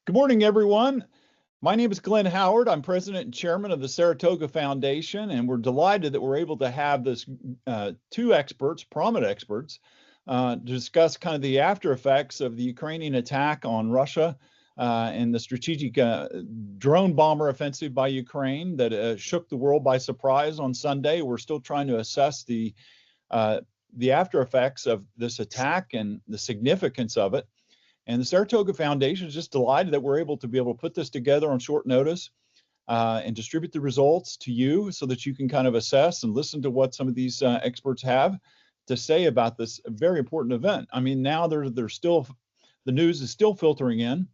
Good morning, everyone. My name is Glenn Howard. I'm president and chairman of the Saratoga Foundation, and we're delighted that we're able to have this two experts, prominent experts, to discuss kind of the after effects of the Ukrainian attack on Russia and the strategic drone bomber offensive by Ukraine that shook the world by surprise on Sunday. We're still trying to assess the after effects of this attack and the significance of it. And the Saratoga Foundation is just delighted that we're able to put this together on short notice and distribute the results to you so that you can kind of assess and listen to what some of these experts have to say about this very important event. I mean, now there's still, the news is still filtering in.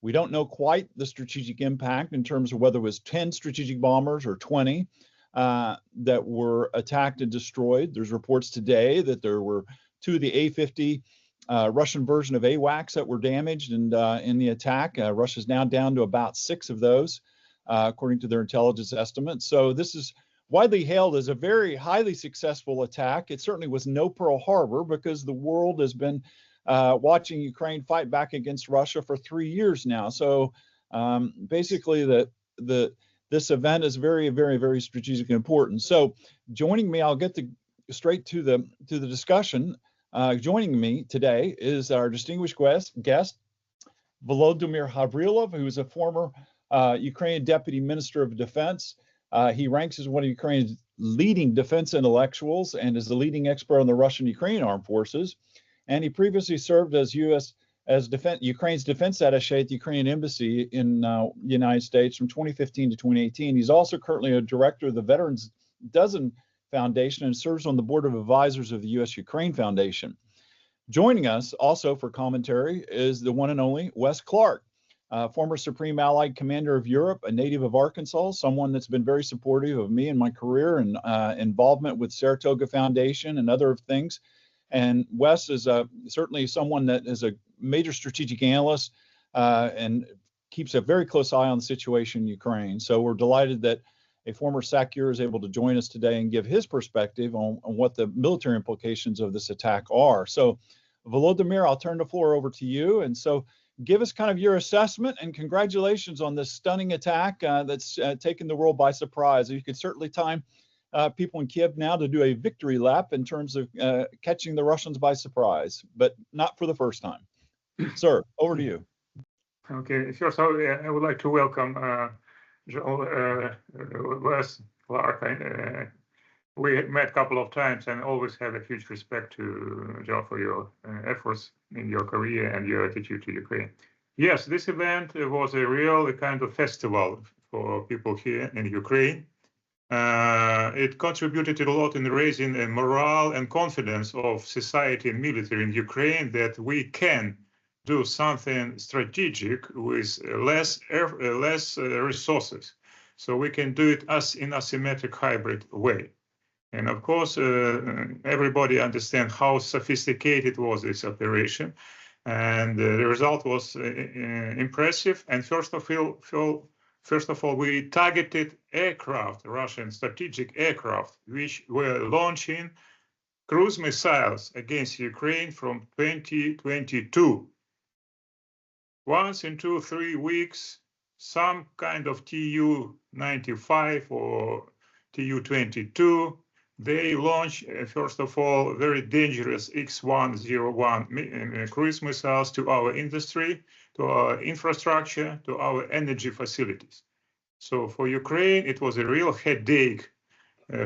We don't know quite the strategic impact in terms of whether it was 10 strategic bombers or 20 that were attacked and destroyed. There's reports today that there were 2 of the A-50 Russian version of AWACS that were damaged and in the attack. Russia's now down to about 6 of those, according to their intelligence estimates. So this is widely hailed as a very highly successful attack. It certainly was no Pearl Harbor because the world has been watching Ukraine fight back against Russia for 3 years now. So basically this event is very, very, very strategically important. So joining me, I'll get straight to the discussion. Joining me today is our distinguished guest, Volodymyr Gavrilov, who is a former Ukrainian Deputy Minister of Defense. He ranks as one of Ukraine's leading defense intellectuals and is the leading expert on the Russian-Ukrainian armed forces. And he previously served as Ukraine's defense attaché at the Ukrainian embassy in the United States from 2015 to 2018. He's also currently a director of the Veterans Dozen Foundation and serves on the board of advisors of the U.S.-Ukraine Foundation. Joining us also for commentary is the one and only Wes Clark, former Supreme Allied Commander of Europe, a native of Arkansas, someone that's been very supportive of me and my career and involvement with Saratoga Foundation and other things. And Wes is certainly someone that is a major strategic analyst and keeps a very close eye on the situation in Ukraine. So we're delighted that a former SACEUR is able to join us today and give his perspective on what the military implications of this attack are. So, Volodymyr, I'll turn the floor over to you. And so give us kind of your assessment and congratulations on this stunning attack that's taken the world by surprise. You could certainly time people in Kiev now to do a victory lap in terms of catching the Russians by surprise, but not for the first time. Sir, over to you. Okay, first I would like to welcome Wes Clark. We met a couple of times and always have a huge respect to Joe for your efforts in your career and your attitude to Ukraine. Yes, this event was a real kind of festival for people here in Ukraine. It contributed a lot in raising the morale and confidence of society and military in Ukraine that we can do something strategic with less resources, so we can do it in asymmetric hybrid way. And of course, everybody understands how sophisticated was this operation, and the result was impressive. And first of all, we targeted aircraft, Russian strategic aircraft, which were launching cruise missiles against Ukraine from 2022. Once in 2-3 weeks, some kind of Tu-95 or Tu-22, they launch, first of all, very dangerous X-101 cruise missiles to our industry, to our infrastructure, to our energy facilities. So for Ukraine, it was a real headache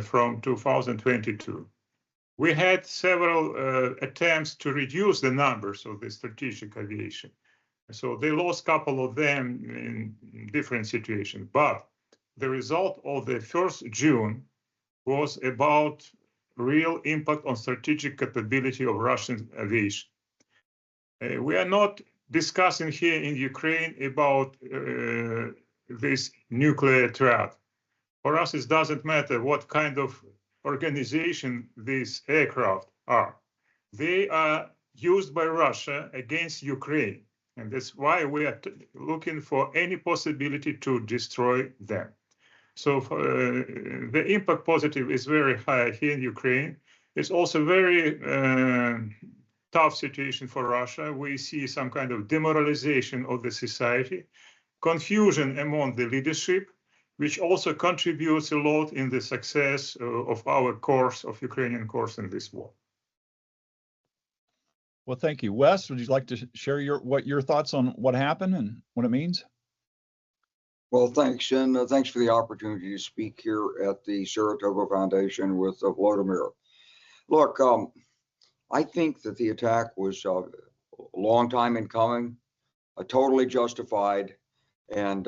from 2022. We had several attempts to reduce the numbers of the strategic aviation. So they lost a couple of them in different situations. But the result of the 1st June was about real impact on strategic capability of Russian aviation. We are not discussing here in Ukraine about this nuclear threat. For us, it doesn't matter what kind of organization these aircraft are. They are used by Russia against Ukraine. And that's why we are looking for any possibility to destroy them. So the impact positive is very high here in Ukraine. It's also very tough situation for Russia. We see some kind of demoralization of the society, confusion among the leadership, which also contributes a lot in the success of our course, of Ukrainian course in this war. Well, thank you. Wes, would you like to share your thoughts on what happened and what it means? Well, thanks, and thanks for the opportunity to speak here at the Saratoga Foundation with Vladimir. Look, I think that the attack was a long time in coming, totally justified, and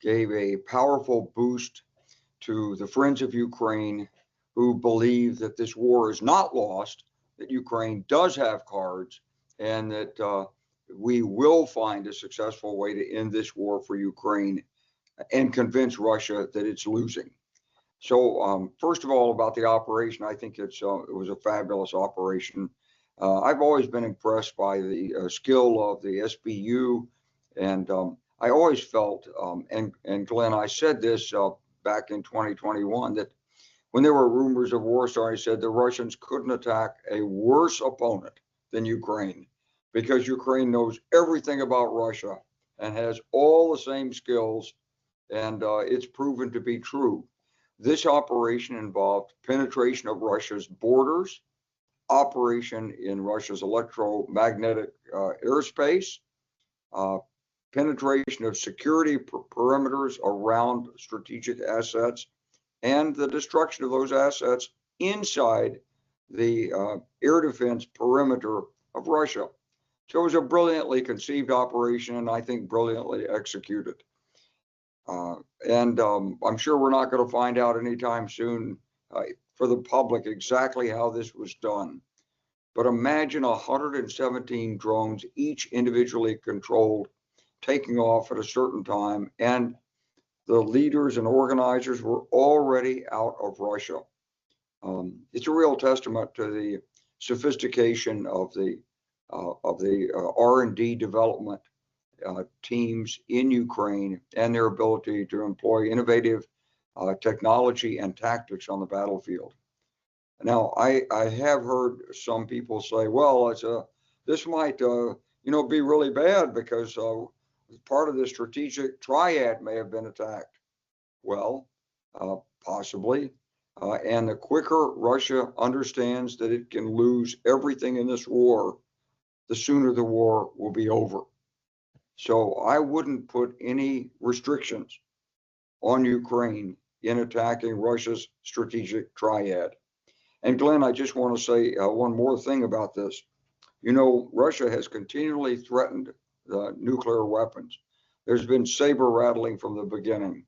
gave a powerful boost to the friends of Ukraine who believe that this war is not lost, that Ukraine does have cards, and that we will find a successful way to end this war for Ukraine and convince Russia that it's losing. So first of all, about the operation, I think it was a fabulous operation. I've always been impressed by the skill of the SBU, and I always felt, and Glenn, I said this back in 2021, that when there were rumors of war starting, I said the Russians couldn't attack a worse opponent than Ukraine, because Ukraine knows everything about Russia and has all the same skills, and it's proven to be true. This operation involved penetration of Russia's borders, operation in Russia's electromagnetic airspace, penetration of security perimeters around strategic assets, and the destruction of those assets inside the air defense perimeter of Russia. So it was a brilliantly conceived operation, and I think brilliantly executed. And I'm sure we're not going to find out anytime soon for the public exactly how this was done. But imagine 117 drones, each individually controlled, taking off at a certain time, and the leaders and organizers were already out of Russia. It's a real testament to the sophistication of the R&D development teams in Ukraine and their ability to employ innovative technology and tactics on the battlefield. Now, I have heard some people say, well, this might be really bad because part of the strategic triad may have been attacked. Well, possibly. And the quicker Russia understands that it can lose everything in this war, the sooner the war will be over. So I wouldn't put any restrictions on Ukraine in attacking Russia's strategic triad. And Glenn, I just want to say one more thing about this. You know, Russia has continually threatened the nuclear weapons. There's been saber rattling from the beginning.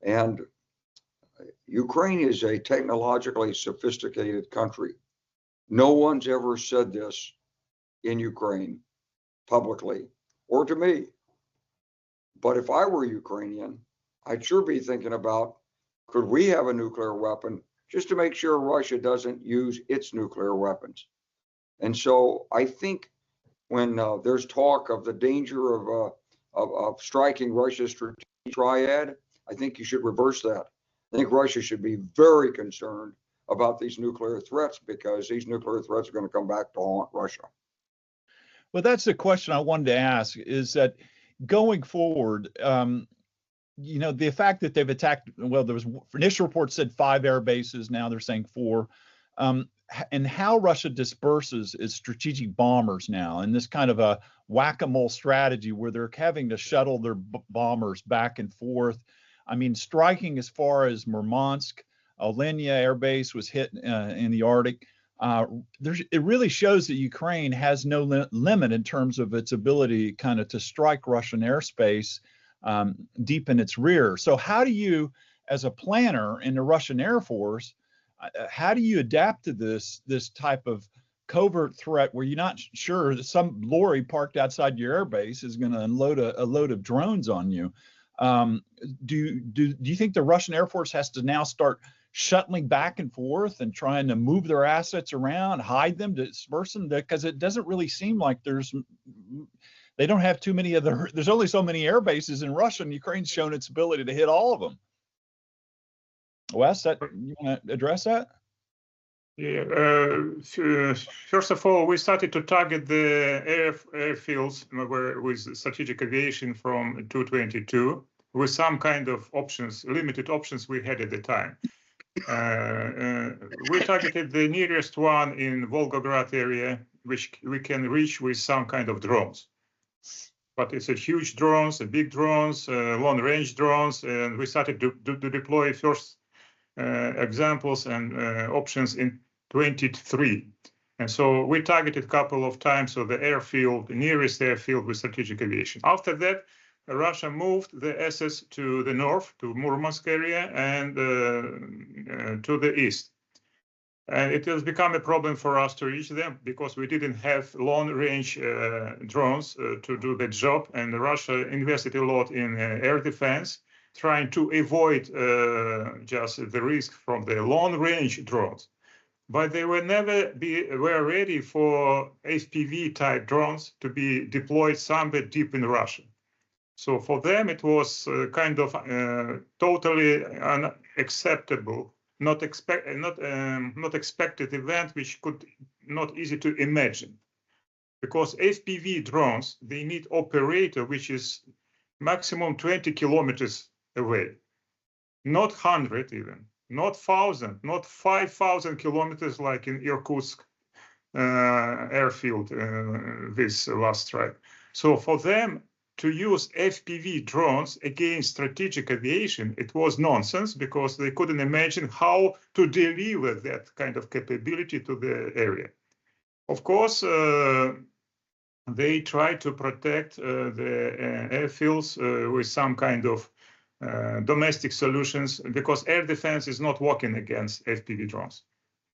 And Ukraine is a technologically sophisticated country. No one's ever said this in Ukraine publicly or to me. But if I were Ukrainian, I'd sure be thinking about, could we have a nuclear weapon just to make sure Russia doesn't use its nuclear weapons? And so I think when there's talk of the danger of striking Russia's strategic triad, I think you should reverse that. I think Russia should be very concerned about these nuclear threats, because these nuclear threats are going to come back to haunt Russia. Well, that's the question I wanted to ask, is that going forward, the fact that they've attacked, well, there was initial reports said 5 air bases, now they're saying 4, and how Russia disperses its strategic bombers now in this kind of a whack-a-mole strategy where they're having to shuttle their bombers back and forth. I mean, striking as far as Murmansk, Olynya Air Base was hit in the Arctic. It really shows that Ukraine has no limit in terms of its ability kind of to strike Russian airspace deep in its rear. So how do you, as a planner in the Russian Air Force, how do you adapt to this type of covert threat where you're not sure that some lorry parked outside your airbase is going to unload a load of drones on you? Do you think the Russian Air Force has to now start shuttling back and forth and trying to move their assets around, hide them, disperse them? Because it doesn't really seem like they don't have too many there's only so many air bases in Russia, and Ukraine's shown its ability to hit all of them. Wes, you want to address that? Yeah, first of all, we started to target the airfields with strategic aviation from 222 with some kind of options, limited options we had at the time. We targeted the nearest one in Volgograd area, which we can reach with some kind of drones. But it's a huge drones, big drones, long-range drones, and we started to deploy first examples and options in 23. And so we targeted a couple of times of the airfield, the nearest airfield with strategic aviation. After that, Russia moved the SS to the north, to Murmansk area, and to the east. And it has become a problem for us to reach them because we didn't have long-range drones to do the job. And Russia invested a lot in air defense, trying to avoid just the risk from the long-range drones. But they were never were ready for FPV type drones to be deployed somewhere deep in Russia. So for them, it was kind of totally unacceptable, not expected event, which could not easy to imagine. Because FPV drones, they need operator, which is maximum 20 kilometers away, not 100 even, not 1,000, not 5,000 kilometers like in Irkutsk airfield this last strike. So for them to use FPV drones against strategic aviation, it was nonsense because they couldn't imagine how to deliver that kind of capability to the area. Of course, they try to protect the airfields with some kind of domestic solutions because air defense is not working against FPV drones.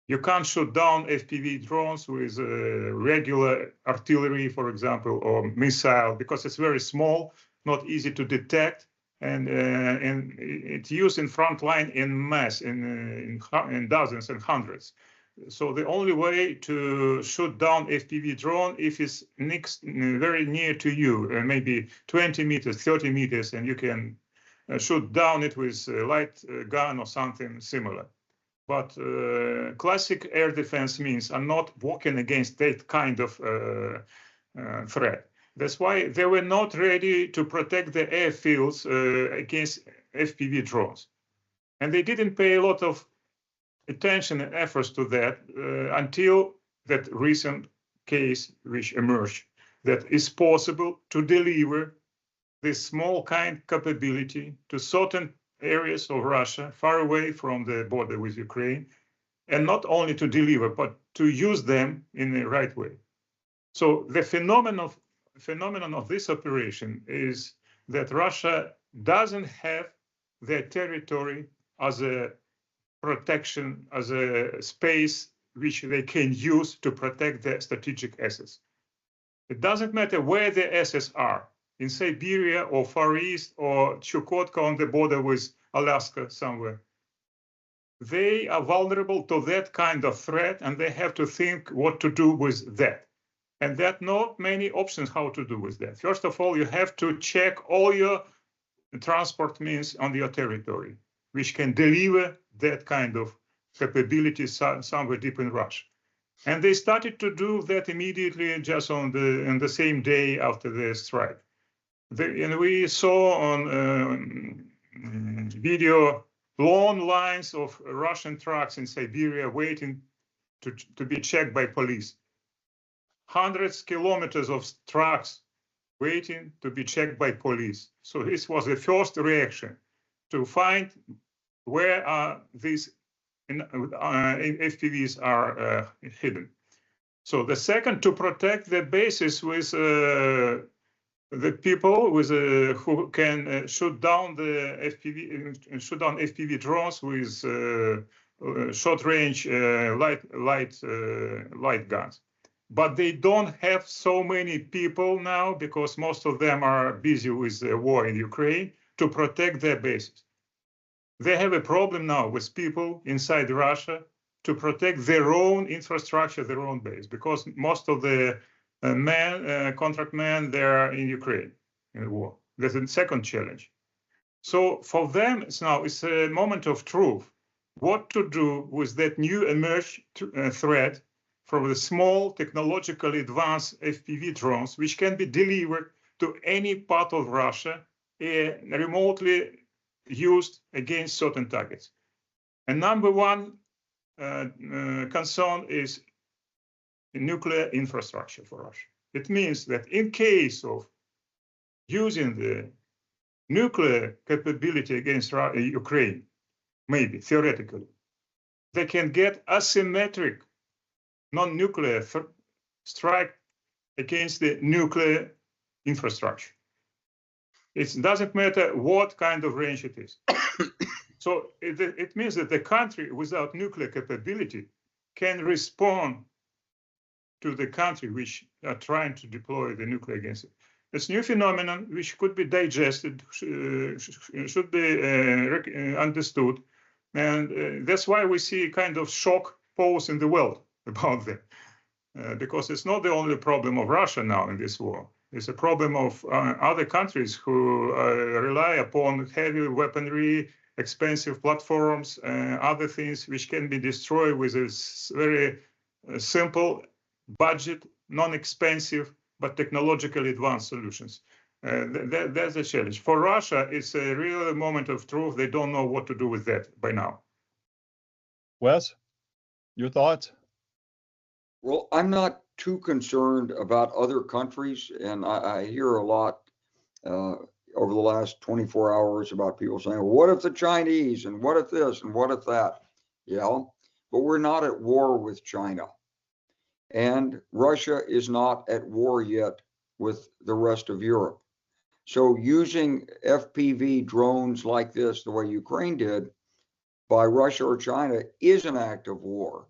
You can't shoot down FPV drones with regular artillery, for example, or missile because it's very small, not easy to detect, and it's used in front line in mass, in dozens and hundreds. So the only way to shoot down FPV drone if it's very near to you, maybe 20 meters, 30 meters, and you can shoot down it with a light gun or something similar. But classic air defense means are not working against that kind of threat. That's why they were not ready to protect the airfields against FPV drones. And they didn't pay a lot of attention and efforts to that until that recent case which emerged, that it's possible to deliver this small kind capability to certain areas of Russia, far away from the border with Ukraine, and not only to deliver, but to use them in the right way. So the phenomenon of this operation is that Russia doesn't have their territory as a protection, as a space which they can use to protect their strategic assets. It doesn't matter where the assets are, in Siberia or Far East or Chukotka on the border with Alaska somewhere. They are vulnerable to that kind of threat, and they have to think what to do with that. And there are not many options how to do with that. First of all, you have to check all your transport means on your territory, which can deliver that kind of capability somewhere deep in Russia. And they started to do that immediately, just on the same day after the strike. And we saw on video long lines of Russian trucks in Siberia waiting to be checked by police. Hundreds of kilometers of trucks waiting to be checked by police. So this was the first reaction, to find where these FPVs are hidden. So the second, to protect the bases with the people who can shoot down the FPV drones with short-range light guns. But they don't have so many people now because most of them are busy with the war in Ukraine to protect their bases. They have a problem now with people inside Russia to protect their own infrastructure, their own base, because most of the contract men, they're in Ukraine in the war. That's the second challenge. So for them, it's a moment of truth. what to do with that new emerged threat from the small technologically advanced FPV drones, which can be delivered to any part of Russia and remotely used against certain targets. And number one concern is nuclear infrastructure for Russia. It means that in case of using the nuclear capability against Ukraine, maybe theoretically, they can get asymmetric non-nuclear strike against the nuclear infrastructure. It doesn't matter what kind of range it is. So it means that the country without nuclear capability can respond to the country which are trying to deploy the nuclear against it. It's a new phenomenon which could be digested, should be understood. And that's why we see a kind of shock pulse in the world about that. Because it's not the only problem of Russia now in this war. It's a problem of other countries who rely upon heavy weaponry, expensive platforms, other things which can be destroyed with a very simple budget, non-expensive, but technologically advanced solutions. That's a challenge. For Russia, it's a real moment of truth. They don't know what to do with that by now. Wes, your thoughts? Well, I'm not too concerned about other countries, and I hear a lot over the last 24 hours about people saying, well, what if the Chinese, and what if this, and what if that? Yeah, but we're not at war with China. And Russia is not at war yet with the rest of Europe. So using FPV drones like this, the way Ukraine did, by Russia or China is an act of war.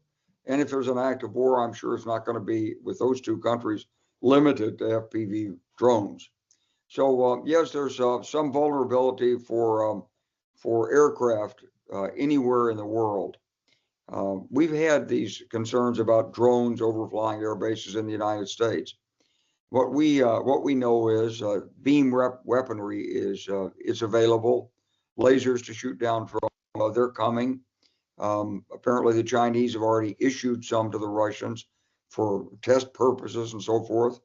And if there's an act of war, I'm sure it's not going to be, with those two countries, limited to FPV drones. So yes, there's some vulnerability for aircraft anywhere in the world. We've had these concerns about drones overflying air bases in the United States. What we know is beam weaponry is available, lasers to shoot down drones. They're coming. Apparently, the Chinese have already issued some to the Russians for test purposes and so forth.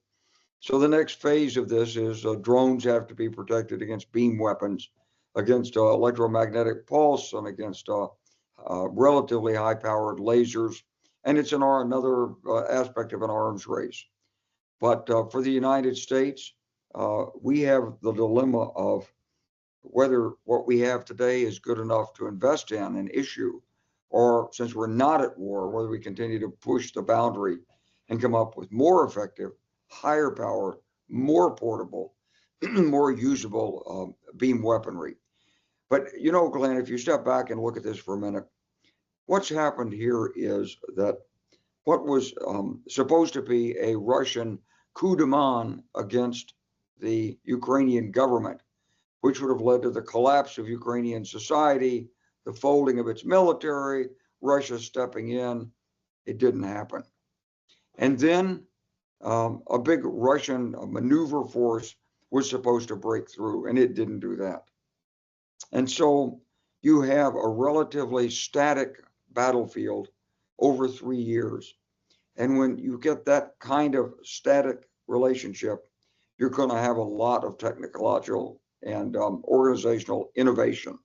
So the next phase of this is drones have to be protected against beam weapons, against electromagnetic pulse, and against relatively high-powered lasers. And it's another aspect of an arms race. But for the United States, we have the dilemma of whether what we have today is good enough to invest in and issue, or since we're not at war, whether we continue to push the boundary and come up with more effective, higher powered, more portable, more usable beam weaponry. But you know, Glenn, if you step back and look at this for a minute, what's happened here is that what was supposed to be a Russian coup de main against the Ukrainian government, which would have led to the collapse of Ukrainian society, the folding of its military, Russia stepping in, it didn't happen. And then a big Russian maneuver force was supposed to break through, and it didn't do that. And so you have a relatively static battlefield over 3 years. And when you get that kind of static relationship, you're going to have a lot of technological and organizational innovation.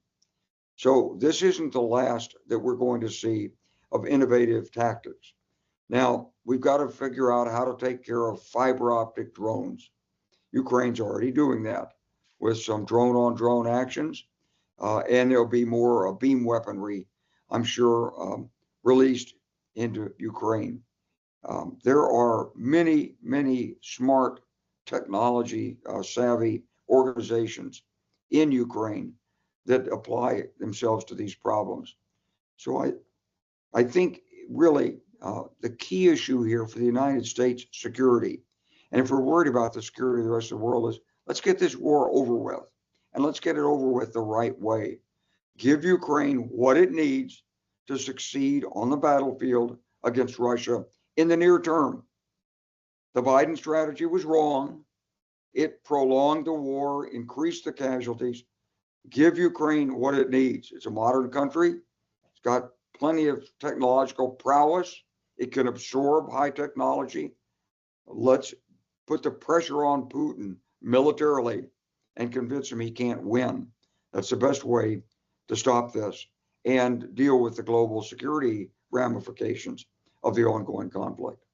So this isn't the last that we're going to see of innovative tactics. Now, we've got to figure out how to take care of fiber optic drones. Ukraine's already doing that with some drone-on-drone actions, and there'll be more beam weaponry, I'm sure, released into Ukraine. There are many, many smart technology savvy organizations in Ukraine that apply themselves to these problems. So I think really the key issue here for the United States security, and if we're worried about the security of the rest of the world, is let's get this war over with, and let's get it over with the right way. Give Ukraine what it needs to succeed on the battlefield against Russia in the near term. The Biden strategy was wrong. It prolonged the war, increased the casualties. Give Ukraine what it needs. It's a modern country. It's got plenty of technological prowess. It can absorb high technology. Let's put the pressure on Putin militarily and convince him he can't win. That's the best way to stop this and deal with the global security ramifications of the ongoing conflict.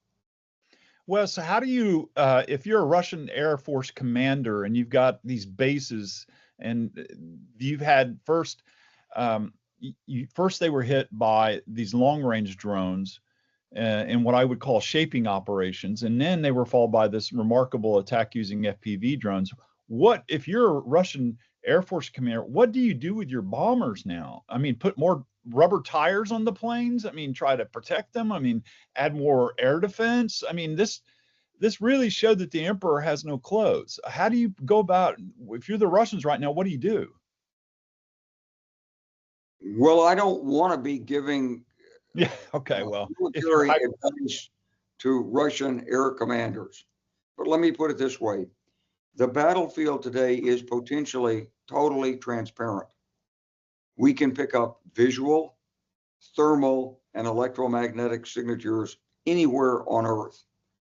Well, so how do you, if you're a Russian Air Force commander and you've got these bases and you've had first, first they were hit by these long-range drones in what I would call shaping operations, and then they were followed by this remarkable attack using FPV drones. What, if you're a Russian Air Force commander, what do you do with your bombers now? I mean, put more rubber tires on the planes? I mean, try to protect them? I mean, add more air defense? I mean, this really showed that the emperor has no clothes. How do you go about, if you're the Russians right now, what do you do? Well, I don't want to be giving okay, well, military advice to Russian air commanders, but let me put it this way. The battlefield today is potentially totally transparent. We can pick up visual, thermal, and electromagnetic signatures anywhere on Earth.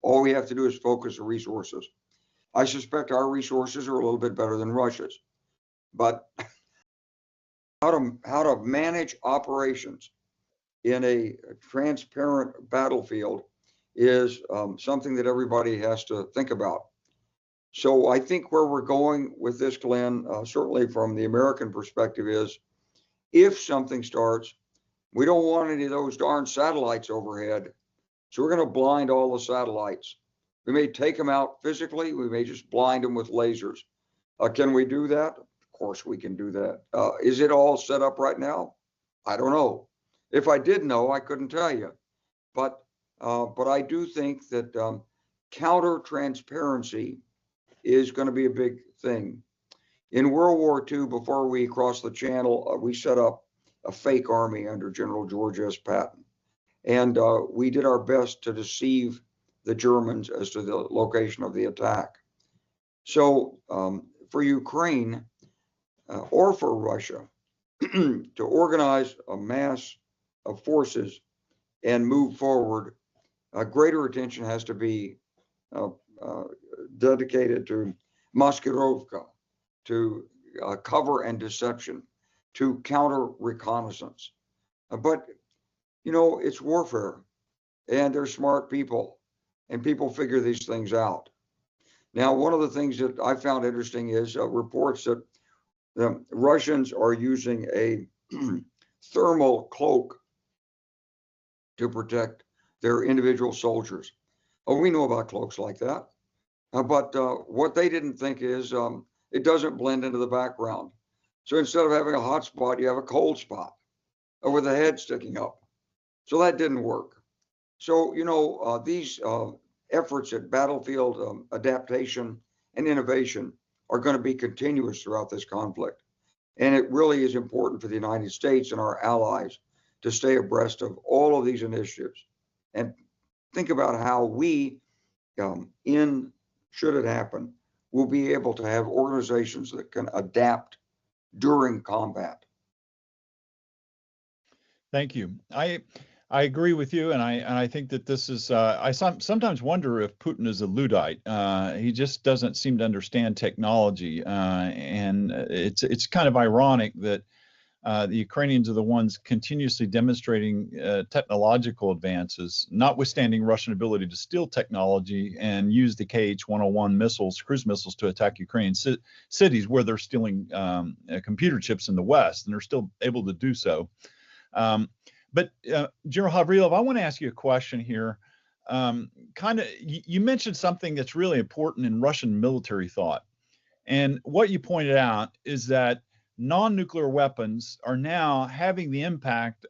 All we have to do is focus the resources. I suspect our resources are a little bit better than Russia's, but how to manage operations in a transparent battlefield is something that everybody has to think about. So I think where we're going with this, Glenn, certainly from the American perspective, is if something starts, we don't want any of those darn satellites overhead. So we're going to blind all the satellites. We may take them out physically. We may just blind them with lasers. Can we do that? Of course we can do that. Is it all set up right now? I don't know. If I did know, I couldn't tell you. But I do think that counter transparency is going to be a big thing. In World War II, before we crossed the channel, we set up a fake army under General George S. Patton. And we did our best to deceive the Germans as to the location of the attack. So for Ukraine or for Russia to organize a mass of forces and move forward, greater attention has to be dedicated to maskirovka, to cover and deception, to counter reconnaissance. But, you know, it's warfare and they're smart people and people figure these things out. Now, one of the things that I found interesting is reports that the Russians are using a thermal cloak to protect their individual soldiers. Oh, we know about cloaks like that. But what they didn't think is it doesn't blend into the background. So instead of having a hot spot, you have a cold spot with the head sticking up. So that didn't work. So, you know, these efforts at battlefield adaptation and innovation are going to be continuous throughout this conflict. And it really is important for the United States and our allies to stay abreast of all of these initiatives and think about how we, should it happen, will be able to have organizations that can adapt during combat. Thank you. I agree with you, and I think that this is. I sometimes wonder if Putin is a Luddite. He just doesn't seem to understand technology, and it's kind of ironic that the Ukrainians are the ones continuously demonstrating technological advances, notwithstanding Russian ability to steal technology and use the KH-101 missiles, cruise missiles, to attack Ukrainian cities where they're stealing computer chips in the West, and they're still able to do so. But General Havrilov, I want to ask you a question here. You mentioned something that's really important in Russian military thought. And what you pointed out is that non-nuclear weapons are now having the impact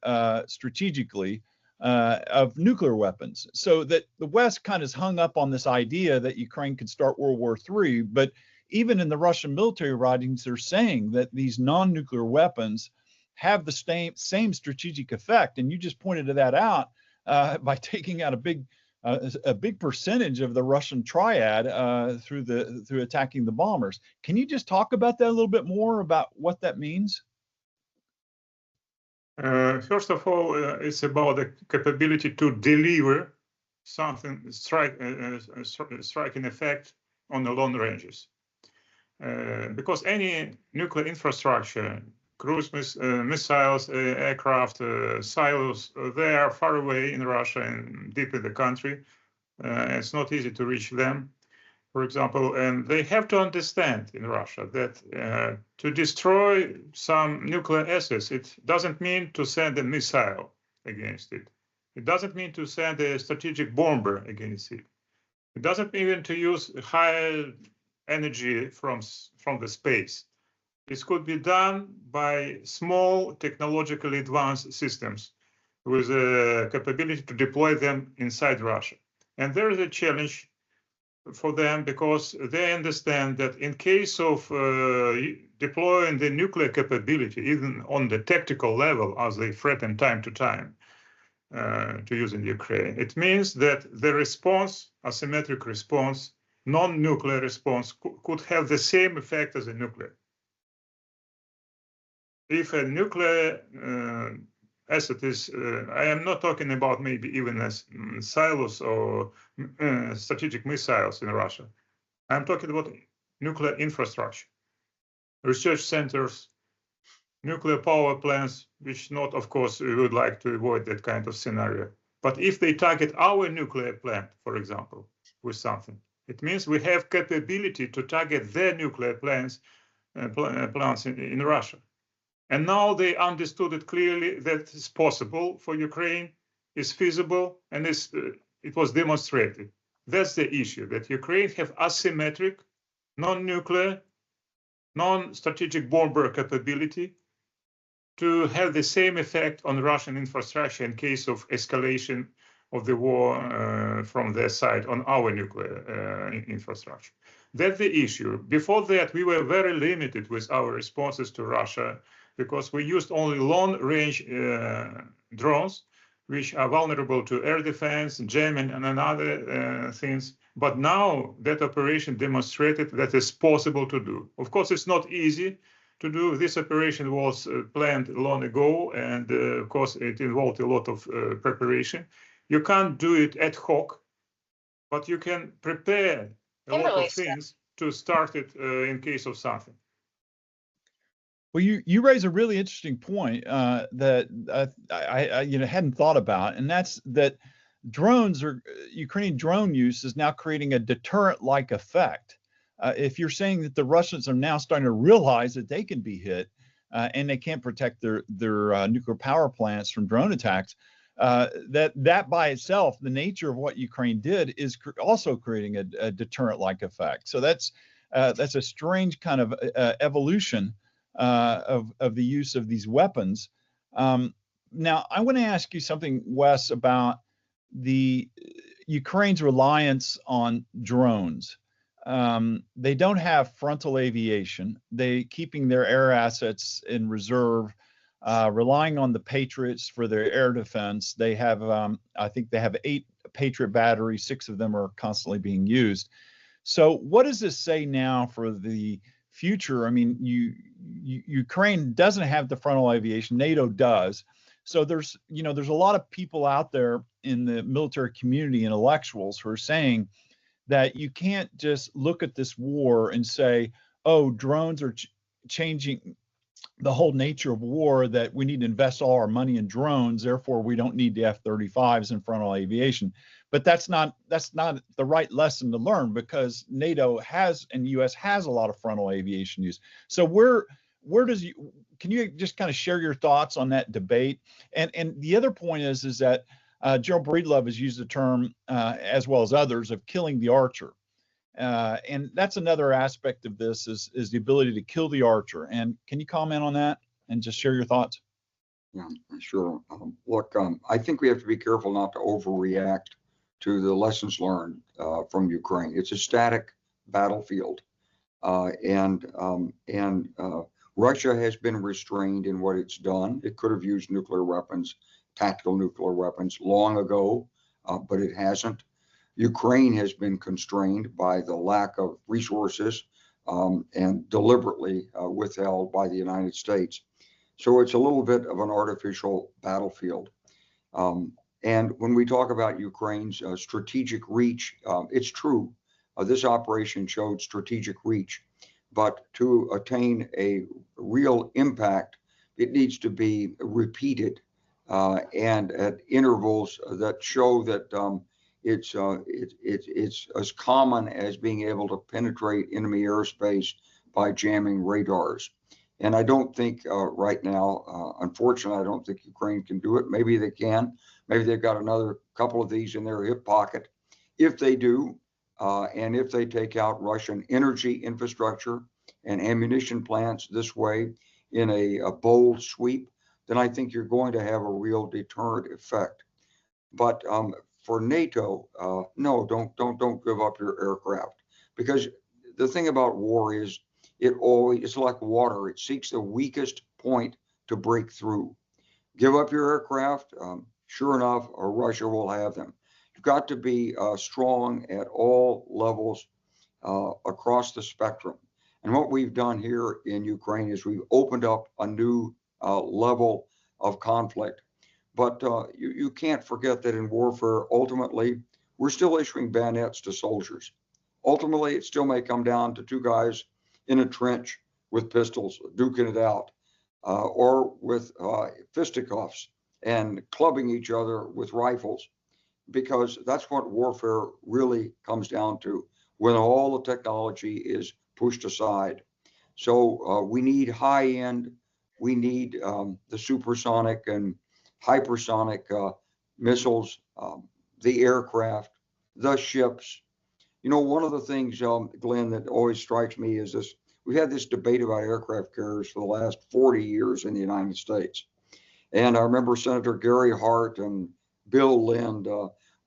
strategically of nuclear weapons. So that the West kind of is hung up on this idea that Ukraine could start World War III. But even in the Russian military writings, they're saying that these non-nuclear weapons have the same strategic effect. And you just pointed that out by taking out a big percentage of the Russian triad through attacking the bombers. Can you just talk about that a little bit more about what that means? First of all, it's about the capability to deliver something striking effect on the long ranges. Because any nuclear infrastructure, cruise missiles, aircraft, silos, they are far away in Russia and deep in the country. It's not easy to reach them, for example, and they have to understand in Russia that to destroy some nuclear assets, it doesn't mean to send a missile against it. It doesn't mean to send a strategic bomber against it. It doesn't mean to use high energy from the space. This could be done by small technologically advanced systems with a capability to deploy them inside Russia. And there is a challenge for them because they understand that in case of deploying the nuclear capability, even on the tactical level, as they threaten time to time to use in Ukraine, it means that the response, asymmetric response, non-nuclear response could have the same effect as a nuclear. If a nuclear asset is, I am not talking about maybe even as silos or strategic missiles in Russia. I'm talking about nuclear infrastructure, research centers, nuclear power plants, which not, of course, we would like to avoid that kind of scenario. But if they target our nuclear plant, for example, with something, it means we have capability to target their nuclear plants in Russia. And now they understood it clearly that it's possible for Ukraine, is feasible, and it was demonstrated. That's the issue, that Ukraine have asymmetric, non-nuclear, non-strategic bomber capability to have the same effect on Russian infrastructure in case of escalation of the war from their side on our nuclear infrastructure. That's the issue. Before that, we were very limited with our responses to Russia because we used only long-range drones, which are vulnerable to air defense, jamming, and other things. But now that operation demonstrated that it's possible to do. Of course, it's not easy to do. This operation was planned long ago, and of course, it involved a lot of preparation. You can't do it ad hoc, but you can prepare a lot of things to start it in case of something. Well, you raise a really interesting point that I hadn't thought about, and that's that Ukrainian drone use is now creating a deterrent-like effect. If you're saying that the Russians are now starting to realize that they can be hit and they can't protect their nuclear power plants from drone attacks, that by itself, the nature of what Ukraine did is also creating a deterrent-like effect. So that's a strange kind of evolution of the use of these weapons. Now, I want to ask you something, Wes, about the Ukraine's reliance on drones. They don't have frontal aviation. They keeping their air assets in reserve, relying on the Patriots for their air defense. They have, I think they have 8 Patriot batteries. 6 of them are constantly being used. So what does this say now for the future? I mean, Ukraine doesn't have the frontal aviation. NATO does. So there's a lot of people out there in the military community, intellectuals, who are saying that you can't just look at this war and say, oh, drones are changing the whole nature of war, that we need to invest all our money in drones, therefore we don't need the F-35s and frontal aviation. But that's not the right lesson to learn, because NATO has and the U.S. has a lot of frontal aviation use. So can you just kind of share your thoughts on that debate? And the other point is that General Breedlove has used the term, as well as others, of killing the archer. And that's another aspect of this is the ability to kill the archer. And can you comment on that and just share your thoughts? Yeah, sure. Look, I think we have to be careful not to overreact to the lessons learned from Ukraine. It's a static battlefield, and Russia has been restrained in what it's done. It could have used nuclear weapons, tactical nuclear weapons, long ago, but it hasn't. Ukraine has been constrained by the lack of resources and deliberately withheld by the United States. So it's a little bit of an artificial battlefield. And when we talk about Ukraine's strategic reach, it's true. This operation showed strategic reach, but to attain a real impact, it needs to be repeated and at intervals that show that it's as common as being able to penetrate enemy airspace by jamming radars. And I don't think right now, unfortunately, I don't think Ukraine can do it. Maybe they can. Maybe they've got another couple of these in their hip pocket. If they do, and if they take out Russian energy infrastructure and ammunition plants this way in a bold sweep, then I think you're going to have a real deterrent effect. But for NATO, no, don't give up your aircraft, because the thing about war is it's like water. It seeks the weakest point to break through. Give up your aircraft. Sure enough, Russia will have them. You've got to be strong at all levels across the spectrum. And what we've done here in Ukraine is we've opened up a new level of conflict. But you can't forget that in warfare, ultimately, we're still issuing bayonets to soldiers. Ultimately, it still may come down to two guys in a trench with pistols, duking it out, or with fisticuffs and clubbing each other with rifles, because that's what warfare really comes down to when all the technology is pushed aside. So we need high end, we need the supersonic and hypersonic missiles, the aircraft, the ships. You know, one of the things, Glenn, that always strikes me is this. We've had this debate about aircraft carriers for the last 40 years in the United States. And I remember Senator Gary Hart and Bill Lind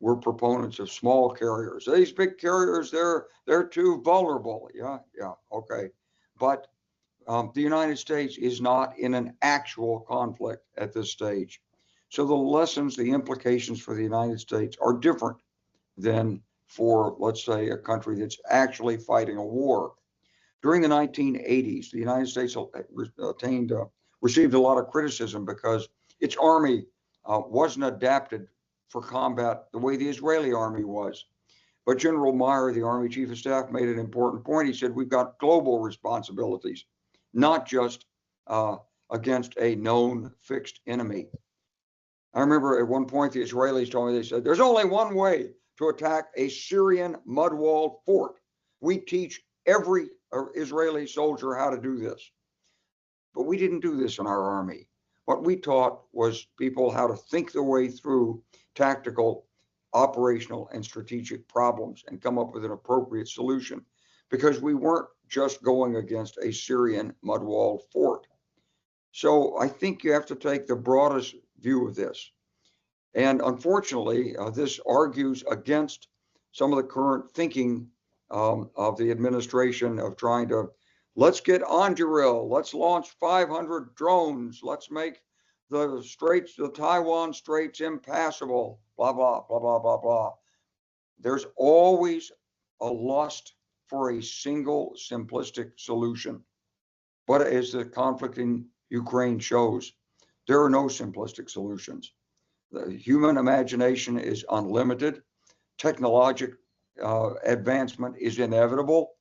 were proponents of small carriers. These big carriers, they're too vulnerable. Yeah, okay. But the United States is not in an actual conflict at this stage. So the lessons, the implications for the United States are different than for, let's say, a country that's actually fighting a war. During the 1980s, the United States received a lot of criticism because its army wasn't adapted for combat the way the Israeli army was. But General Meyer, the Army Chief of Staff, made an important point. He said, we've got global responsibilities, not just against a known fixed enemy. I remember at one point the Israelis told me, they said, there's only one way to attack a Syrian mud-walled fort. We teach every Israeli soldier how to do this. But we didn't do this in our army. What we taught was people how to think their way through tactical, operational, and strategic problems and come up with an appropriate solution, because we weren't just going against a Syrian mud-walled fort. So I think you have to take the broadest view of this. And unfortunately, this argues against some of the current thinking of the administration of trying to, let's get on drill, let's launch 500 drones, let's make the straits, the Taiwan Straits impassable, blah, blah, blah, blah, blah, blah. There's always a lust for a single simplistic solution. But as the conflict in Ukraine shows, there are no simplistic solutions. The human imagination is unlimited. Technological advancement is inevitable.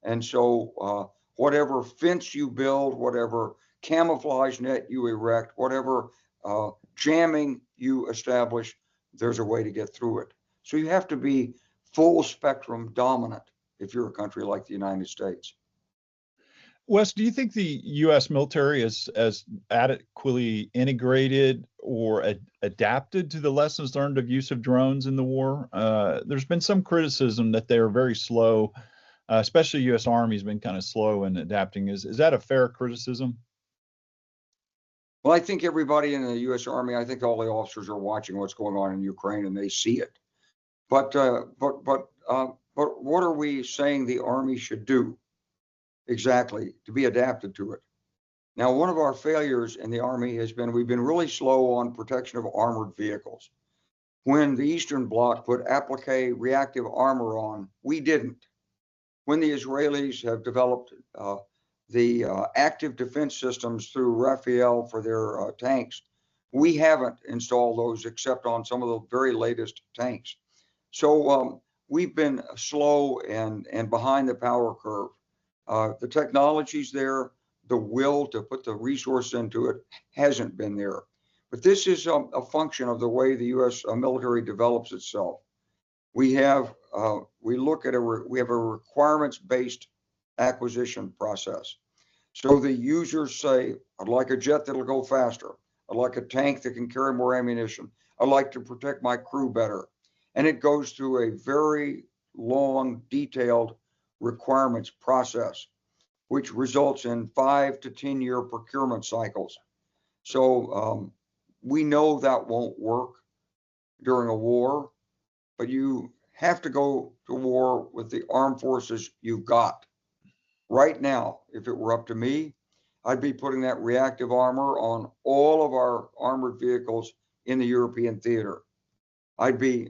And so whatever fence you build, whatever camouflage net you erect, whatever jamming you establish, there's a way to get through it. So you have to be full spectrum dominant if you're a country like the United States. Wes, do you think the U.S. military is as adequately integrated or adapted to the lessons learned of use of drones in the war? There's been some criticism that they are very slow, especially U.S. Army has been kind of slow in adapting. Is that a fair criticism? Well, I think everybody in the U.S. Army, I think all the officers are watching what's going on in Ukraine and they see it. But what are we saying the Army should do exactly to be adapted to it? Now, one of our failures in the Army has been we've been really slow on protection of armored vehicles. When the Eastern Bloc put applique reactive armor on, we didn't. When the Israelis have developed the active defense systems through Rafael for their tanks. We haven't installed those except on some of the very latest tanks. So we've been slow and behind the power curve. The technology's there, the will to put the resource into it hasn't been there. But this is a function of the way the U.S. Military develops itself. We have a requirements-based acquisition process. So the users say, I'd like a jet that'll go faster. I'd like a tank that can carry more ammunition. I'd like to protect my crew better. And it goes through a very long, detailed requirements process, which results in 5 to 10 year procurement cycles. So we know that won't work during a war, but you have to go to war with the armed forces you've got. Right now, if it were up to me, I'd be putting that reactive armor on all of our armored vehicles in the European theater. I'd be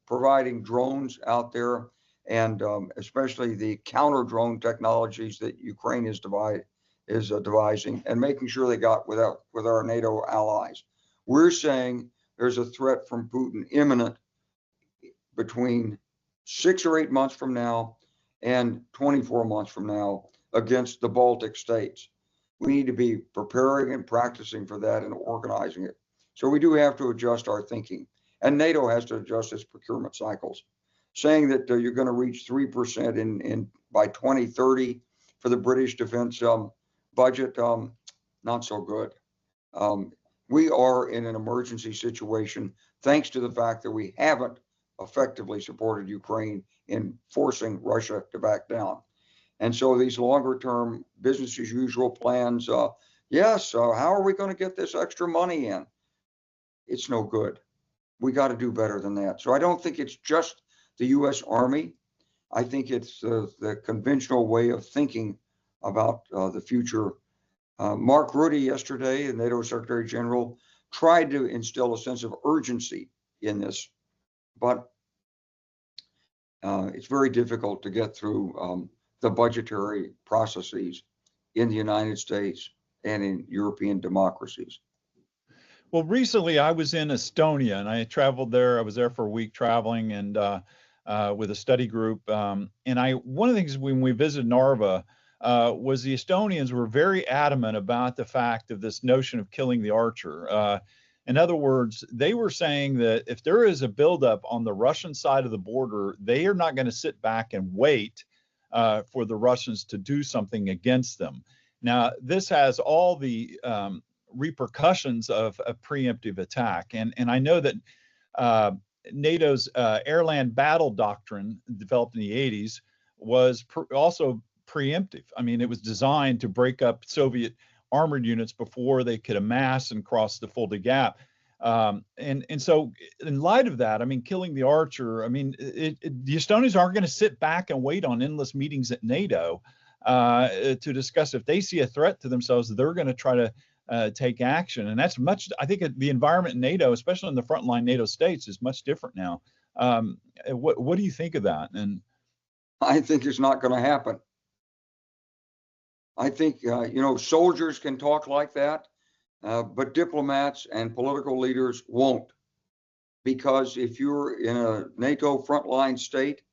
providing drones out there, and especially the counter drone technologies that Ukraine is devising, and making sure they got with our NATO allies. We're saying there's a threat from Putin imminent between 6 or 8 months from now and 24 months from now against the Baltic states. We need to be preparing and practicing for that and organizing it. So we do have to adjust our thinking, and NATO has to adjust its procurement cycles. Saying that you're going to reach 3% in by 2030 for the British defense budget, not so good. We are in an emergency situation thanks to the fact that we haven't effectively supported Ukraine in forcing Russia to back down. And so these longer term business as usual plans, yes, how are we going to get this extra money in? It's no good. We got to do better than that. So I don't think it's just the U.S. Army. I think it's the conventional way of thinking about the future. Mark Rutte yesterday, the NATO Secretary General, tried to instill a sense of urgency in this, but it's very difficult to get through the budgetary processes in the United States and in European democracies. Well, recently I was in Estonia and I traveled there. I was there for a week traveling and with a study group. And one of the things when we visited Narva was the Estonians were very adamant about the fact of this notion of killing the archer. In other words, they were saying that if there is a buildup on the Russian side of the border, they are not going to sit back and wait for the Russians to do something against them. Now, this has all the repercussions of a preemptive attack. And I know that NATO's airland battle doctrine developed in the 80s was also preemptive. I mean, it was designed to break up Soviet armored units before they could amass and cross the Fulda Gap. And so in light of that, I mean, killing the archer, I mean, the Estonians aren't going to sit back and wait on endless meetings at NATO to discuss if they see a threat to themselves, they're going to try to take action. And that's much, I think the environment in NATO, especially in the frontline NATO states, is much different now. What do you think of that? And I think it's not going to happen. I think, soldiers can talk like that, but diplomats and political leaders won't. Because if you're in a NATO frontline state,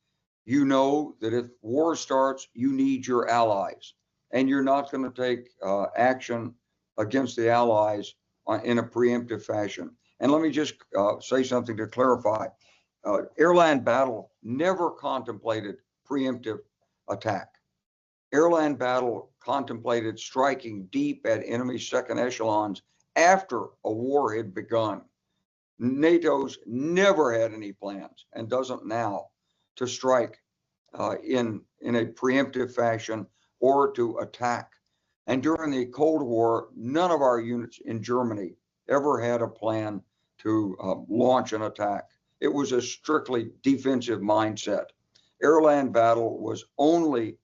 you know that if war starts, you need your allies. And you're not going to take action against the allies in a preemptive fashion. And let me just say something to clarify. Airland battle never contemplated preemptive attack. Airland battle contemplated striking deep at enemy second echelons after a war had begun. NATO's never had any plans, and doesn't now, to strike in a preemptive fashion or to attack. And during the Cold War, none of our units in Germany ever had a plan to launch an attack. It was a strictly defensive mindset. Airland battle was only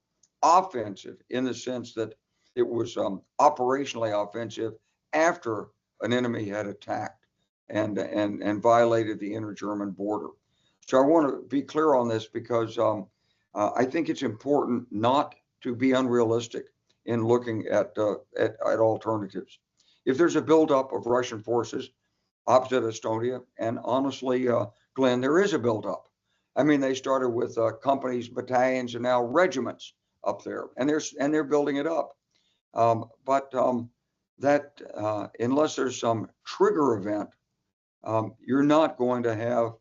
offensive in the sense that it was operationally offensive after an enemy had attacked and violated the inter-German border. So I want to be clear on this because I think it's important not to be unrealistic in looking at alternatives. If there's a buildup of Russian forces opposite Estonia, and honestly, Glenn, there is a buildup. I mean, they started with companies, battalions, and now regiments up there, and they're building it up. Unless there's some trigger event, you're not going to have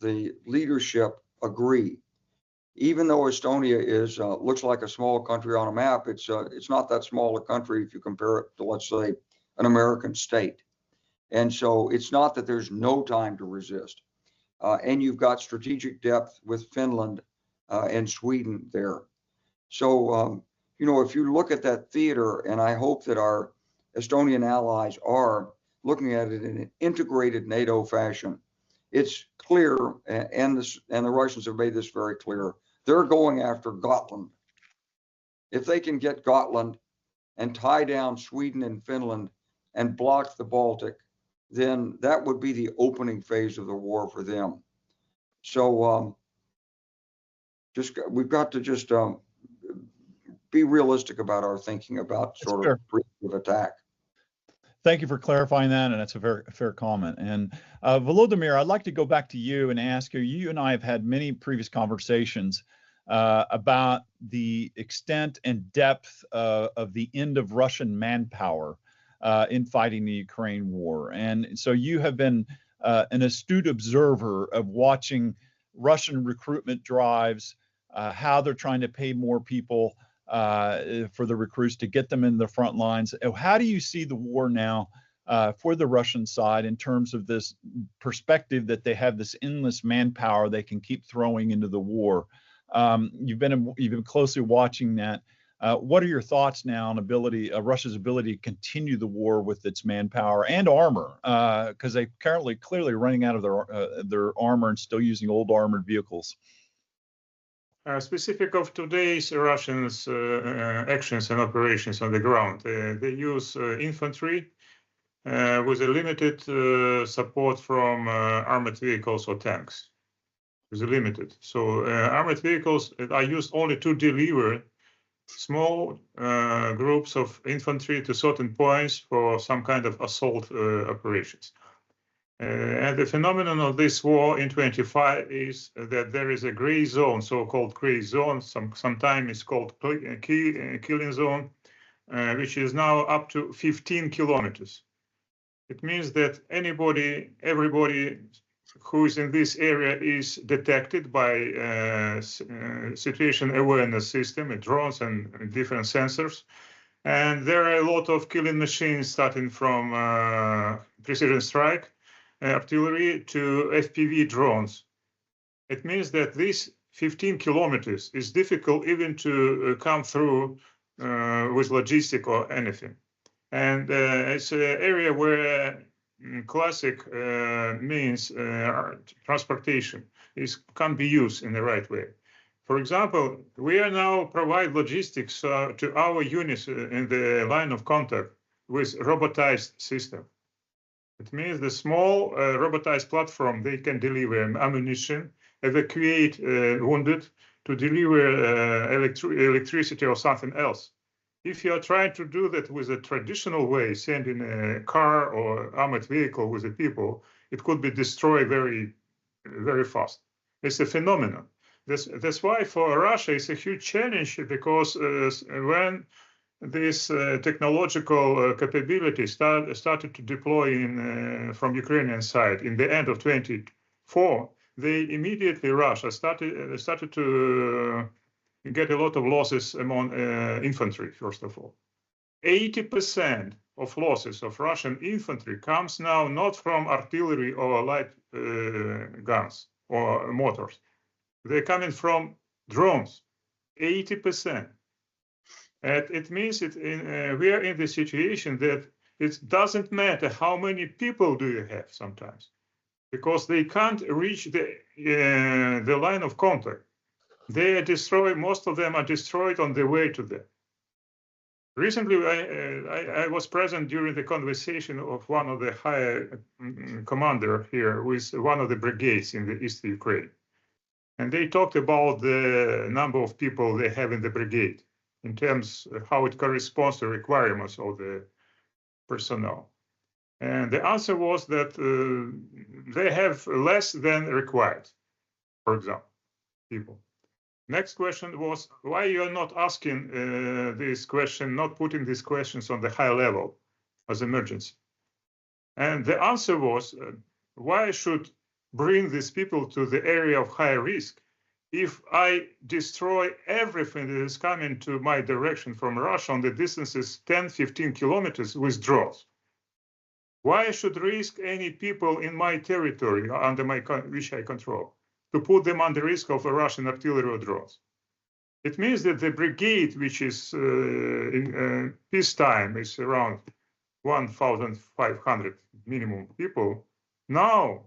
the leadership agree. Even though Estonia looks like a small country on a map, it's not that small a country if you compare it to, let's say, an American state. And so it's not that there's no time to resist. And you've got strategic depth with Finland and Sweden there. So, if you look at that theater, and I hope that our Estonian allies are looking at it in an integrated NATO fashion, it's clear, and the Russians have made this very clear, they're going after Gotland. If they can get Gotland and tie down Sweden and Finland and block the Baltic, then that would be the opening phase of the war for them. So we've got to be realistic about our thinking about sort of preemptive attack. Thank you for clarifying that, and that's a very fair comment. And Volodymyr, I'd like to go back to you and ask you. You and I have had many previous conversations about the extent and depth of the end of Russian manpower in fighting the Ukraine war. And so you have been an astute observer of watching Russian recruitment drives, how they're trying to pay more people for the recruits to get them in the front lines. How do you see the war now for the Russian side in terms of this perspective that they have this endless manpower they can keep throwing into the war? You've been closely watching that. What are your thoughts now on Russia's ability to continue the war with its manpower and armor? Because they're currently clearly running out of their armor and still using old armored vehicles. Specific of today's Russians' actions and operations on the ground, they use infantry with a limited support from armored vehicles or tanks. With a limited. So armored vehicles are used only to deliver small groups of infantry to certain points for some kind of assault operations. And the phenomenon of this war in 25 is that there is a gray zone, so-called gray zone. Sometimes it's called killing zone, which is now up to 15 kilometers. It means that everybody who is in this area is detected by situation awareness system, drones and different sensors. And there are a lot of killing machines starting from precision strike artillery to FPV drones. It means that these 15 kilometers is difficult even to come through with logistic or anything. And it's an area where classic means transportation can't be used in the right way. For example, we are now provide logistics to our units in the line of contact with robotized system. It means the small robotized platform, they can deliver ammunition, evacuate wounded, to deliver electricity or something else. If you are trying to do that with a traditional way, sending a car or armored vehicle with the people, it could be destroyed very, very fast. It's a phenomenon. That's why for Russia it's a huge challenge, because when this technological capability started to deploy from Ukrainian side in the end of 24, they immediately Russia started to get a lot of losses among infantry. First of all, 80% of losses of Russian infantry comes now not from artillery or light guns or mortars. They're coming from drones. 80%. And it means we are in the situation that it doesn't matter how many people do you have sometimes, because they can't reach the line of contact. They are destroyed. Most of them are destroyed on the way to them. Recently, I was present during the conversation of one of the higher commander here with one of the brigades in the East Ukraine. And they talked about the number of people they have in the brigade. in terms of how it corresponds to requirements of the personnel. And the answer was that they have less than required, for example, people. Next question was, why you are not asking this question, not putting these questions on the high level as emergency? And the answer was, why I should bring these people to the area of high risk if I destroy everything that is coming to my direction from Russia on the distances 10, 15 kilometers with drones? Why I should risk any people in my territory under which I control to put them under risk of a Russian artillery or drones? It means that the brigade, which is in peacetime, is around 1,500 minimum people. Now,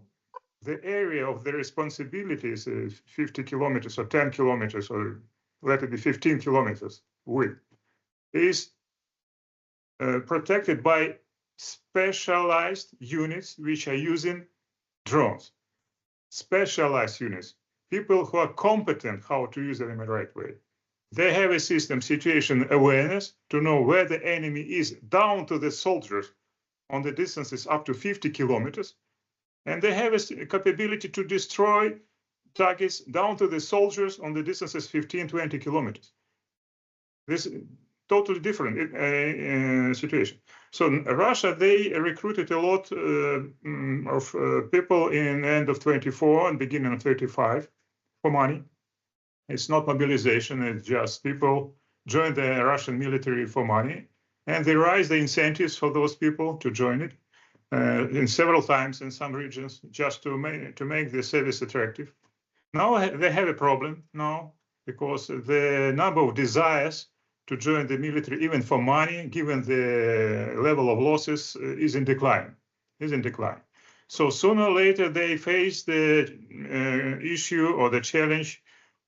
the area of the responsibility is 50 kilometers or 10 kilometers, or let it be 15 kilometers width, is protected by specialized units which are using drones. Specialized units, people who are competent how to use them in the right way. They have a system, situation awareness, to know where the enemy is down to the soldiers on the distances up to 50 kilometers. And they have a capability to destroy targets down to the soldiers on the distances 15, 20 kilometers. This is totally different situation. So Russia, they recruited a lot of people in the end of 24 and beginning of 35 for money. It's not mobilization, it's just people join the Russian military for money, and they raise the incentives for those people to join it in several times in some regions, just to make the service attractive. Now they have a problem now, because the number of desires to join the military, even for money, given the level of losses, is in decline. So sooner or later they face the issue or the challenge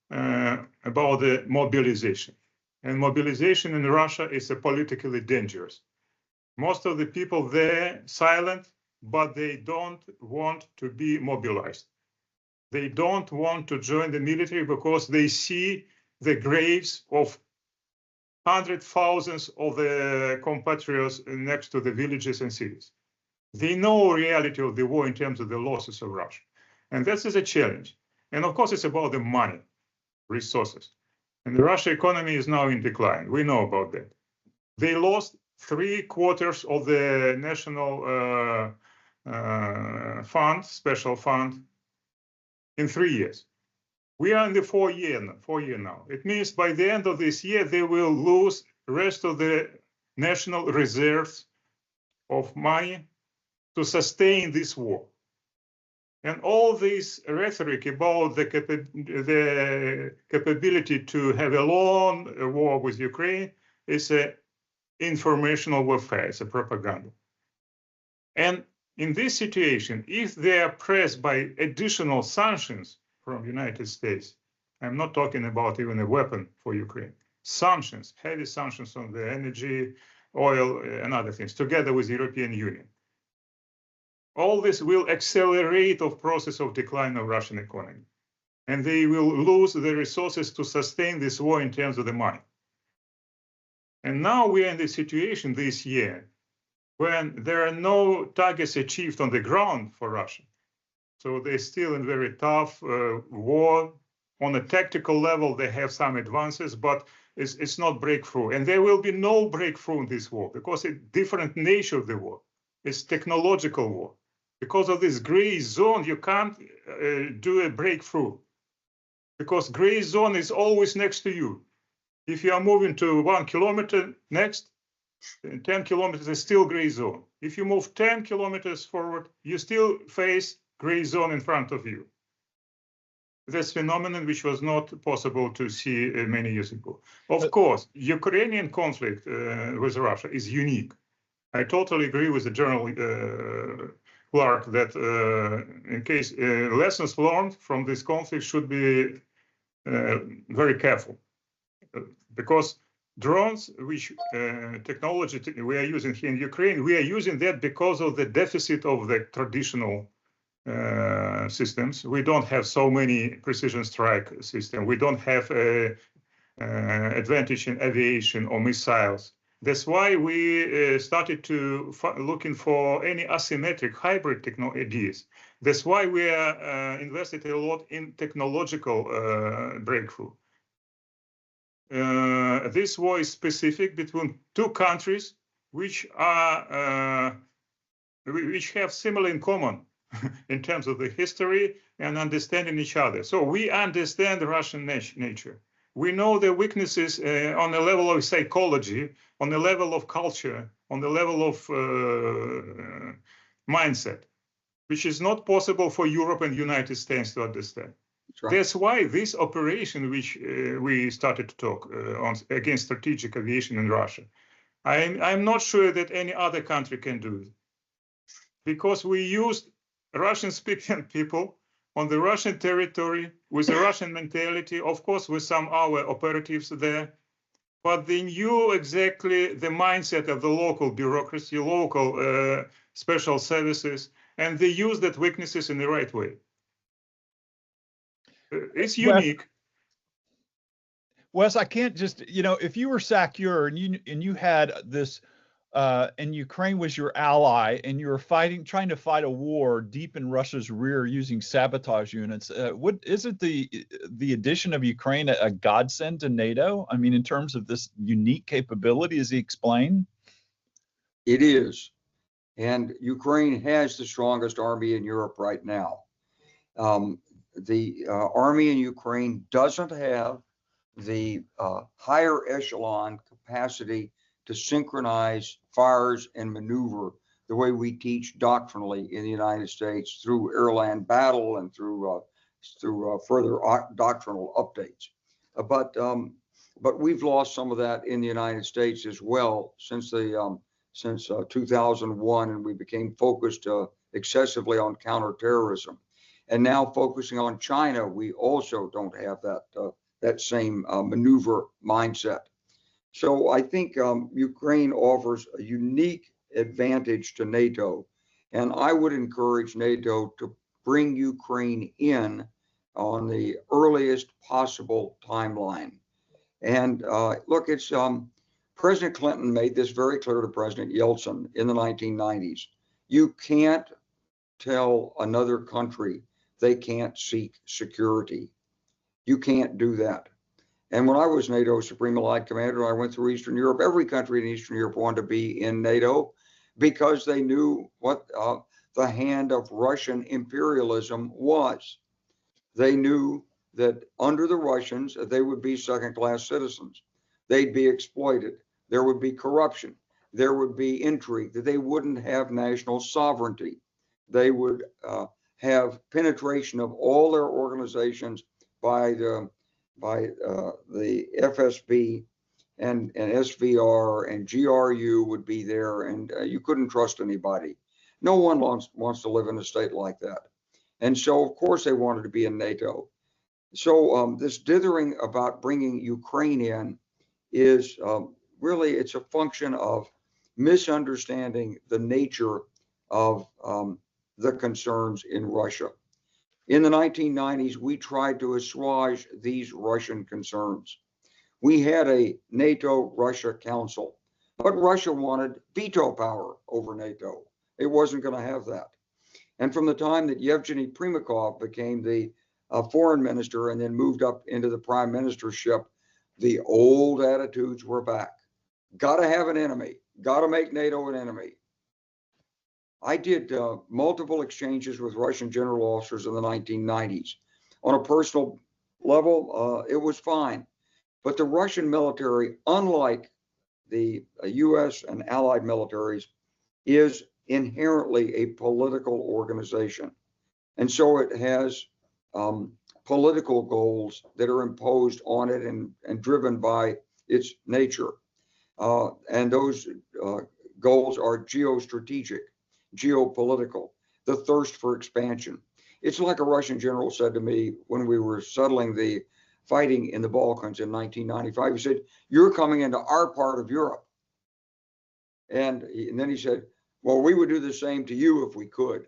about the mobilization. And mobilization in Russia is politically dangerous. Most of the people there silent, but they don't want to be mobilized. They don't want to join the military because they see the graves of hundreds of thousands of the compatriots next to the villages and cities. They know the reality of the war in terms of the losses of Russia. And this is a challenge. And of course, it's about the money, resources. And the Russian economy is now in decline. We know about that. They lost 3/4 of the national fund, special fund, in 3 years. We are in the 4 year now. It means by the end of this year, they will lose the rest of the national reserves of money to sustain this war. And all this rhetoric about the capability to have a long war with Ukraine is an informational warfare, it's a propaganda. And in this situation, if they are pressed by additional sanctions from the United States, I'm not talking about even a weapon for Ukraine, sanctions, heavy sanctions on the energy, oil, and other things, together with the European Union. All this will accelerate the process of decline of Russian economy. And they will lose the resources to sustain this war in terms of the money. And now we are in the situation this year when there are no targets achieved on the ground for Russia. So they're still in very tough war. On a tactical level, they have some advances, but it's not breakthrough. And there will be no breakthrough in this war because it's different nature of the war. It's technological war. Because of this gray zone, you can't do a breakthrough because gray zone is always next to you. If you are moving to 1 kilometer next, 10 kilometers is still gray zone. If you move 10 kilometers forward, you still face gray zone in front of you. This phenomenon which was not possible to see many years ago. Of course, Ukrainian conflict with Russia is unique. I totally agree with the General Clark that in case lessons learned from this conflict should be very careful because drones, which technology we are using here in Ukraine, we are using that because of the deficit of the traditional systems. We don't have so many precision strike systems. We don't have advantage in aviation or missiles. That's why we started to looking for any asymmetric hybrid technologies. That's why we are invested a lot in technological breakthrough. This war is specific between two countries which are which have similar in common in terms of the history and understanding each other. So we understand the Russian nature. We know their weaknesses on the level of psychology, on the level of culture, on the level of mindset, which is not possible for Europe and United States to understand. Right. That's why this operation, which we started to talk on against strategic aviation in Russia, I'm not sure that any other country can do it, because we used Russian-speaking people on the Russian territory with a Russian mentality, of course, with some our operatives there, but they knew exactly the mindset of the local bureaucracy, local special services, and they used that weaknesses in the right way. It's unique. Wes, I can't just, if you were SACEUR and you had this, and Ukraine was your ally, and you were trying to fight a war deep in Russia's rear using sabotage units, isn't the addition of Ukraine a godsend to NATO? I mean, in terms of this unique capability, as he explained? It is. And Ukraine has the strongest army in Europe right now. The army in Ukraine doesn't have the higher echelon capacity to synchronize fires and maneuver the way we teach doctrinally in the United States through airland battle and through further doctrinal updates. But we've lost some of that in the United States as well since 2001, and we became focused excessively on counterterrorism. And now focusing on China, we also don't have that same maneuver mindset. So I think Ukraine offers a unique advantage to NATO, and I would encourage NATO to bring Ukraine in on the earliest possible timeline. And look, it's President Clinton made this very clear to President Yeltsin in the 1990s. You can't tell another country they can't seek security. You can't do that. And when I was NATO Supreme Allied Commander, I went through Eastern Europe. Every country in Eastern Europe wanted to be in NATO because they knew what the hand of Russian imperialism was. They knew that under the Russians, they would be second-class citizens. They'd be exploited. There would be corruption. There would be intrigue. That they wouldn't have national sovereignty. They would have penetration of all their organizations by the FSB and SVR and GRU would be there, and you couldn't trust anybody. No one wants to live in a state like that. And so, of course, they wanted to be in NATO. So this dithering about bringing Ukraine in is really, it's a function of misunderstanding the nature of the concerns in Russia. In the 1990s, we tried to assuage these Russian concerns. We had a NATO-Russia Council, but Russia wanted veto power over NATO. It wasn't going to have that. And from the time that Yevgeny Primakov became the foreign minister and then moved up into the prime ministership, the old attitudes were back. Got to have an enemy. Got to make NATO an enemy. I did multiple exchanges with Russian general officers in the 1990s. On a personal level, it was fine. But the Russian military, unlike the US and allied militaries, is inherently a political organization. And so it has political goals that are imposed on it and driven by its nature. And those goals are geostrategic, geopolitical, the thirst for expansion. It's like a Russian general said to me when we were settling the fighting in the Balkans in 1995. He said, "You're coming into our part of Europe." And then he said, "Well, we would do the same to you if we could."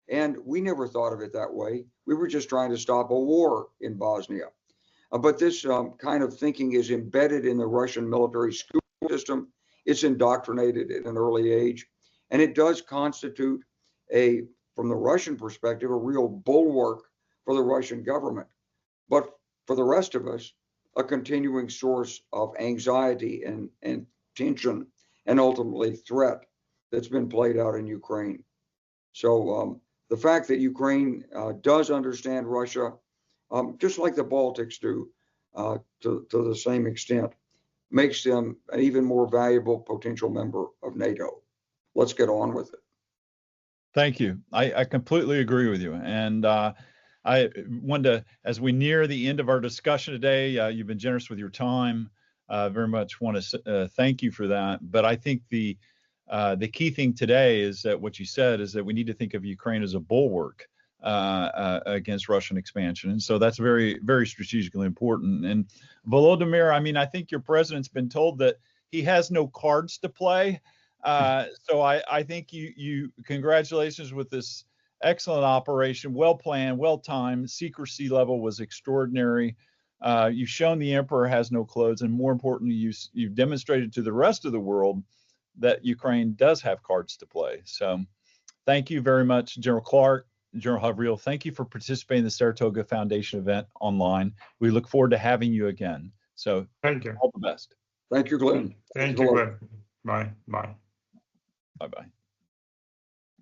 And we never thought of it that way. We were just trying to stop a war in Bosnia. But this kind of thinking is embedded in the Russian military school system. It's indoctrinated at an early age, and it does constitute from the Russian perspective, a real bulwark for the Russian government. But for the rest of us, a continuing source of anxiety and tension and ultimately threat that's been played out in Ukraine. So the fact that Ukraine does understand Russia, just like the Baltics do, to the same extent, makes them an even more valuable potential member of NATO. Let's get on with it. Thank you. I completely agree with you. And I wanted to, as we near the end of our discussion today, you've been generous with your time. Very much want to thank you for that. But I think the key thing today is that what you said is that we need to think of Ukraine as a bulwark against Russian expansion. And so that's very, very strategically important. And Volodymyr, I mean, I think your president's been told that he has no cards to play. So I think you congratulations with this excellent operation, well planned, well timed. Secrecy level was extraordinary. You've shown the emperor has no clothes, and more importantly, you've demonstrated to the rest of the world that Ukraine does have cards to play. So thank you very much, General Clark, General Havriel. Thank you for participating in the Saratoga Foundation event online. We look forward to having you again. So thank you. All the best. Thank you, Glenn. Thank you, Glenn. Bye. Bye. Bye-bye.